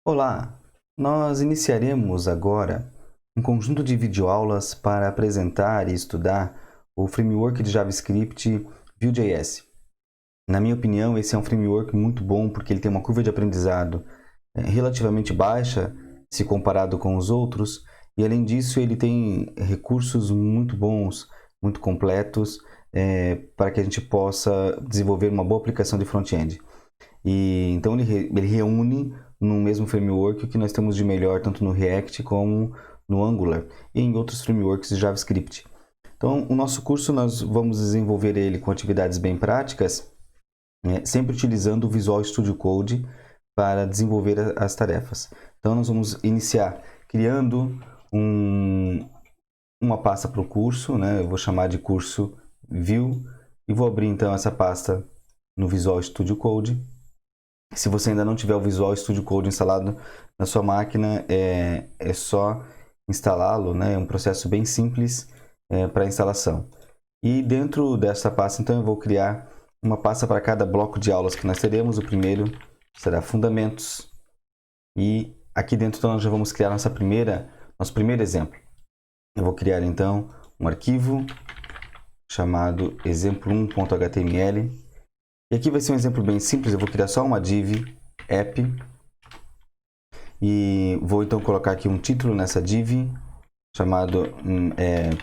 Olá, nós iniciaremos agora um conjunto de videoaulas para apresentar e estudar o framework de JavaScript Vue.js. Na minha opinião, esse é um framework muito bom porque ele tem uma curva de aprendizado relativamente baixa se comparado com os outros e, além disso, ele tem recursos muito bons, muito completos para que a gente possa desenvolver uma boa aplicação de front-end. E então ele reúne no mesmo framework o que nós temos de melhor tanto no React como no Angular e em outros frameworks de JavaScript. Então, o nosso curso nós vamos desenvolver ele com atividades bem práticas, sempre utilizando o Visual Studio Code para desenvolver as tarefas. Então, nós vamos iniciar criando uma pasta para o curso, né? Eu vou chamar de curso Vue e vou abrir então essa pasta no Visual Studio Code. Se você ainda não tiver o Visual Studio Code instalado na sua máquina, é só instalá-lo, né? É um processo bem simples para instalação. E dentro dessa pasta, então, eu vou criar uma pasta para cada bloco de aulas que nós teremos. O primeiro será Fundamentos. E aqui dentro, então, nós já vamos criar nosso primeiro exemplo. Eu vou criar, então, um arquivo chamado exemplo1.html. E aqui vai ser um exemplo bem simples, eu vou criar só uma div app e vou então colocar aqui um título nessa div chamado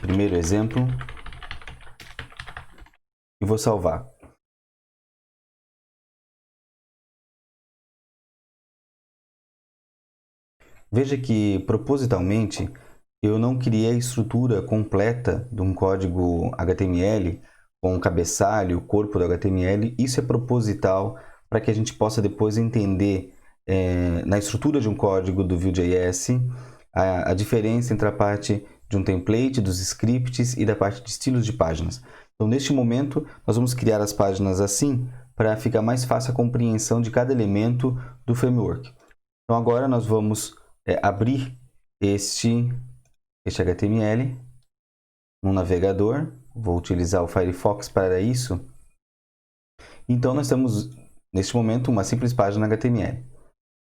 primeiro exemplo e vou salvar. Veja que propositalmente eu não criei a estrutura completa de um código HTML com o cabeçalho, o corpo do HTML. Isso é proposital para que a gente possa depois entender na estrutura de um código do Vue.js a diferença entre a parte de um template, dos scripts e da parte de estilos de páginas. Então, neste momento, nós vamos criar as páginas assim para ficar mais fácil a compreensão de cada elemento do framework. Então, agora nós vamos abrir este HTML no navegador. Vou utilizar o Firefox para isso. Então, nós temos, neste momento, uma simples página HTML.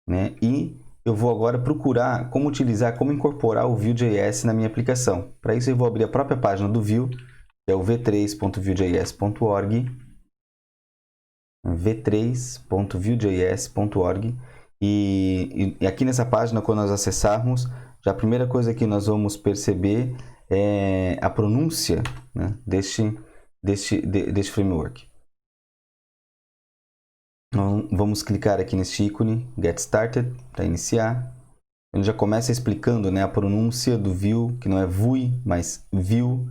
Né? E eu vou agora procurar como utilizar, como incorporar o Vue.js na minha aplicação. Para isso, eu vou abrir a própria página do Vue, que é o v3.vuejs.org. v3.vuejs.org. E aqui nessa página, quando nós acessarmos, já a primeira coisa que nós vamos perceber é a pronúncia, né, deste framework. Então, vamos clicar aqui neste ícone Get Started para iniciar. Ele já começa explicando, né, a pronúncia do Vue, que não é Vue, mas Vue,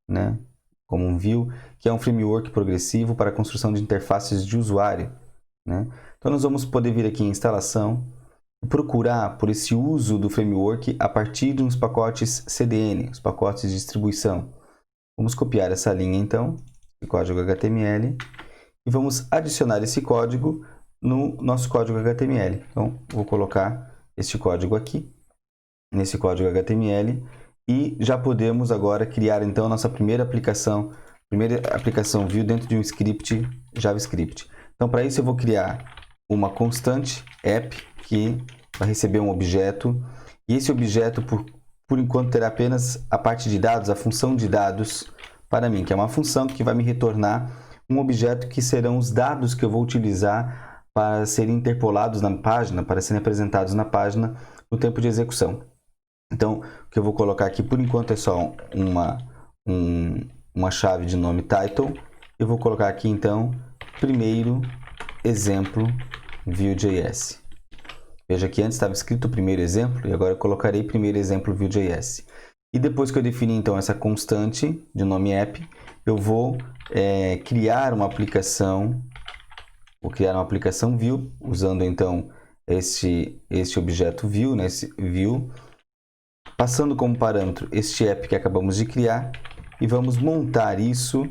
né, como um Vue, que é um framework progressivo para a construção de interfaces de usuário. Né? Então, nós vamos poder vir aqui em Instalação e procurar por esse uso do framework a partir de uns pacotes CDN, os pacotes de distribuição. Vamos copiar essa linha, então, de código HTML, e vamos adicionar esse código no nosso código HTML. Então, vou colocar este código aqui, nesse código HTML, e já podemos agora criar, então, a nossa primeira aplicação Vue dentro de um script JavaScript. Então, para isso, eu vou criar uma constante app que vai receber um objeto, e esse objeto, por enquanto, terá apenas a parte de dados, a função de dados para mim, que é uma função que vai me retornar um objeto que serão os dados que eu vou utilizar para serem interpolados na página, para serem apresentados na página no tempo de execução. Então, o que eu vou colocar aqui por enquanto é só uma chave de nome title. Eu vou colocar aqui então primeiro exemplo Vue.js. Veja que antes estava escrito primeiro exemplo e agora eu colocarei primeiro exemplo Vue.js. E depois que eu definir então essa constante de nome app, eu vou criar uma aplicação. Vou criar uma aplicação Vue usando então este objeto Vue, né, esse Vue, passando como parâmetro este app que acabamos de criar e vamos montar isso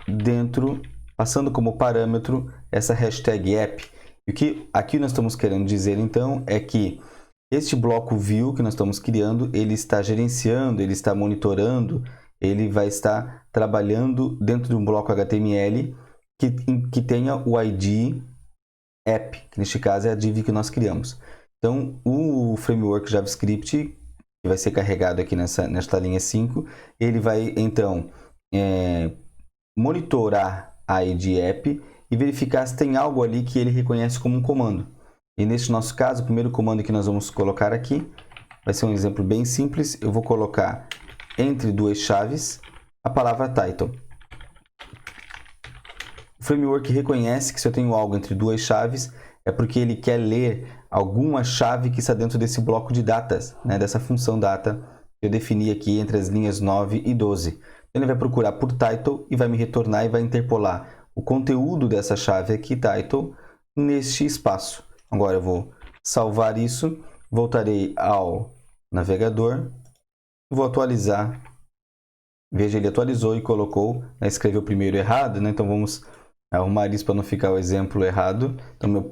dentro, passando como parâmetro essa hashtag app. E o que aqui nós estamos querendo dizer então é que este bloco Vue que nós estamos criando, ele está gerenciando, ele está monitorando, ele vai estar trabalhando dentro de um bloco HTML que tenha o ID app, que neste caso é a div que nós criamos. Então, o framework JavaScript, que vai ser carregado aqui nesta linha 5, ele vai, então, monitorar a ID app e verificar se tem algo ali que ele reconhece como um comando. E neste nosso caso, o primeiro comando que nós vamos colocar aqui vai ser um exemplo bem simples. Eu vou colocar entre duas chaves a palavra title. O framework reconhece que se eu tenho algo entre duas chaves, é porque ele quer ler alguma chave que está dentro desse bloco de datas, né, dessa função data que eu defini aqui entre as linhas 9 e 12. Ele vai procurar por title e vai me retornar e vai interpolar o conteúdo dessa chave aqui, title, neste espaço. Agora eu vou salvar isso, voltarei ao navegador, vou atualizar. Veja, ele atualizou e colocou, né, escreveu primeiro errado, né? Então vamos arrumar isso para não ficar o exemplo errado. Então,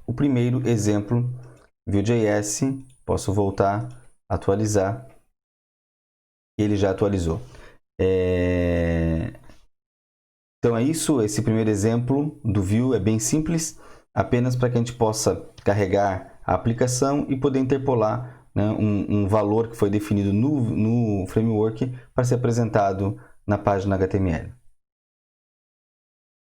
o primeiro exemplo, Vue.js, posso voltar, atualizar, e ele já atualizou. Então é isso, esse primeiro exemplo do Vue é bem simples, apenas para que a gente possa carregar a aplicação e poder interpolar, né, um valor que foi definido no framework para ser apresentado na página HTML.